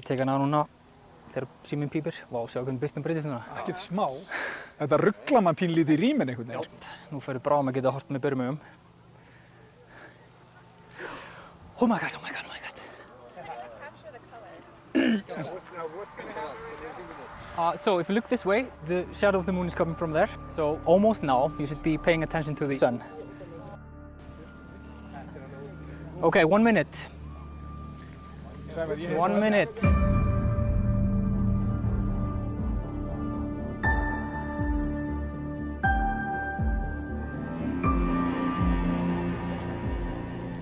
tek hana núna þegar síminn pípir. Vá, sjá hvernig birtan breytist núna. Ekkert smá. Þetta rugglar mann pínlítið í ríminn einhvern veginn. Nú fyrir bráðum að geta hort með byrjumögum. Oh my god, oh my god, oh my god. What's going to happen? So if you look this way, the shadow of the moon is coming from there. So almost now, you should be paying attention to the sun. Okay, 1 minute. 1 minute.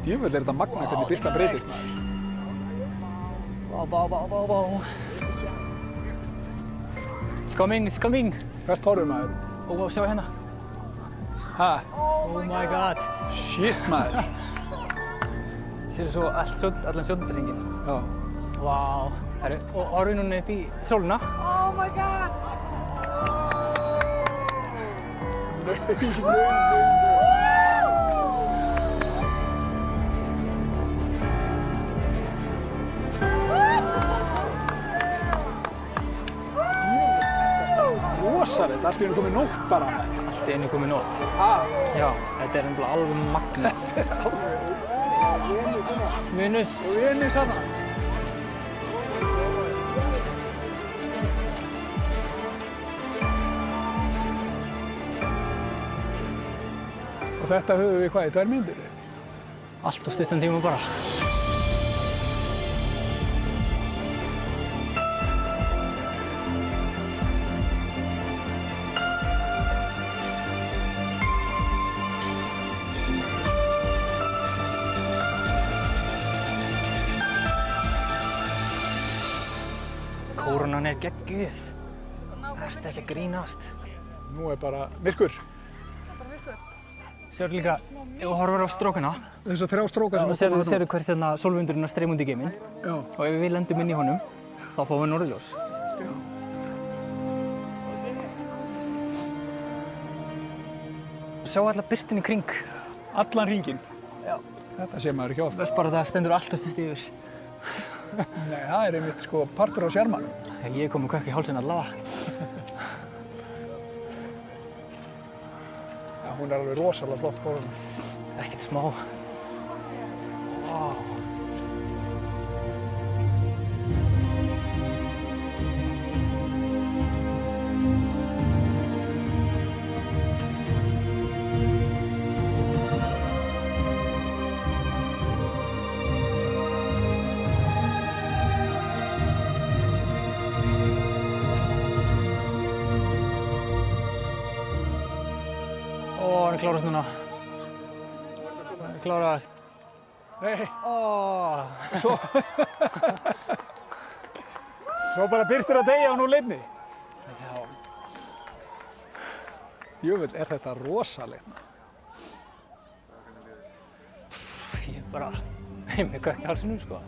Djöfull þetta magna hvernig birtan breytist maður. Vá. It's coming, it's coming. Hvert horfum maður? Vá, sjá hérna. Ha? Oh my god. Shit maður. Sér svo allan sjóndarhringinn. Já. Vá. Herru, og horfum núna upp í sólina. Oh my god! Rosalegt, allt í einu komið nótt bara. Allt í einu komið nótt. Já, þetta er nefnilega alveg magnað. Venus. Venus hana. Og þetta höfum við hvað, í 2 mínútur? Allt á stuttan tíma bara. Kórónan er geggjuð. Ertu ekki að grínast? Nú er bara myrkur. Sérðu líka, ef þú horfir á strókana, Þessar 3 strókar sem þá sérðu hvert hérna sólvindurinn að streyma út í geiminn. Já. Og ef við lendum inn í honum, þá fáum við norðurljós. Sjá alla birtin í kring. Allan hringinn. Já. Þetta sé maður ekki oft. Þess bara það stendur allt og stutt yfir. Nei, það er einmitt sko partur á sjarmanum. Ég kom með kökk í hálsinn allavega. Já, hún er alveg rosalega flott kóróna. Ekkert smá. Vá. Hann klárast núna. Hann klárast. Nei, Svo. svo bara birtir að deyja á nú leifni. Já. Jöfull, er þetta rosalegt. Ég er bara með kökk í hálsinum, sko.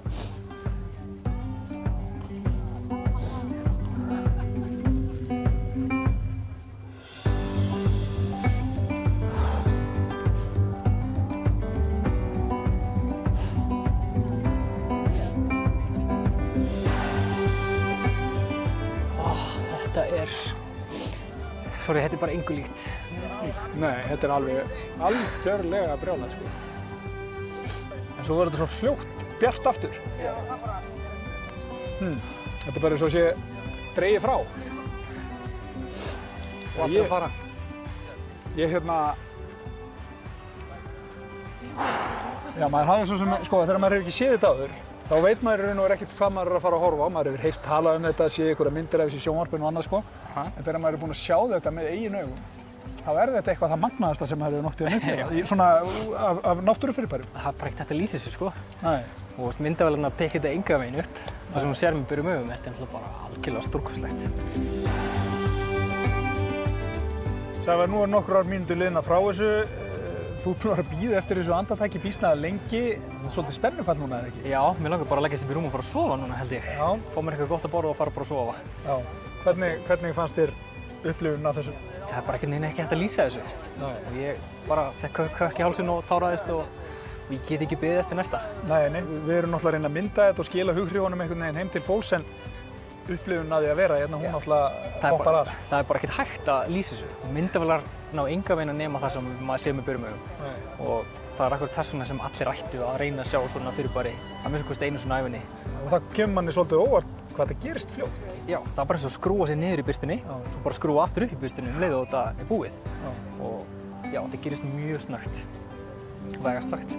Sorry, þetta er bara engu líkt. Nei, þetta er algjörlega brjálað sko. En svo verður þetta svo fljótt bjart aftur. Já. Þetta er bara eins og sé dregið frá. Og allir að fara. Ég hérna... Já, maður hafði svo sem, sko, þegar maður hefur ekki séð þetta áður, þá veit maður í raun og veru ekkert hvað maður er að fara að horfa á. Maður hefur heyrt talað um þetta, séð einhverja myndir af þessu sjónvarpinu og annað, sko. En þegar maður er búinn að sjá þetta með eigin augum, þá er þetta eitthvað það magnaðasta sem maður hefur nokkuð að upplifa. Svona af náttúrufyrirbærum. Það er bara ekkert hægt að lýsa þessu, sko. Nei. Og myndavélarnar pekja þetta enga veginn upp. Það sem hún sér með byrjum augum, þetta er náttúrulega bara algjörlega stórkostlegt. Sævar, nú er nokkrar mínútur liðnar frá þessu. Þú ert búinn að bíða eftir þessu andartaki býsna lengi. Það er svolítið spennufall núna, eða ekki? Já, mér langar bara að leggjast upp í rúm og fara að sofa núna, held ég. Já. Fá mér eitthvað gott að borða og fara bara að sofa. Já. Hvernig fannst þér upplifun af þessu? Það er bara ekki hægt að lýsa þessu. Og ég bara fekk kökk í hálsinn og táraðist og ég get ekki beðið eftir næsta. Nei, við erum náttúrulega að reyna að mynda þetta og skila hughrjónum einhvern veginn heim til fólks en upplifun að því að vera hérna, hún náttúrulega toppar að. Það er bara ekkert hægt að lýsa þessu. Myndavélar ná enga veginn að nema það sem maður sér með berum augum. Og það er akkurat þess vegna sem allir ættu að reyna að sjá svona fyrirbæri að minnsta kosti einu svona ævinni. Og það kemur manni svolítið óvart hvað það gerist fljótt. Já, það er bara eins og að skrúa sig niður í byrstunni og svo bara skrúa aftur upp í byrstunni um leið og þetta er búið. Og já, þetta gerist mjög snöggt, vægast sagt.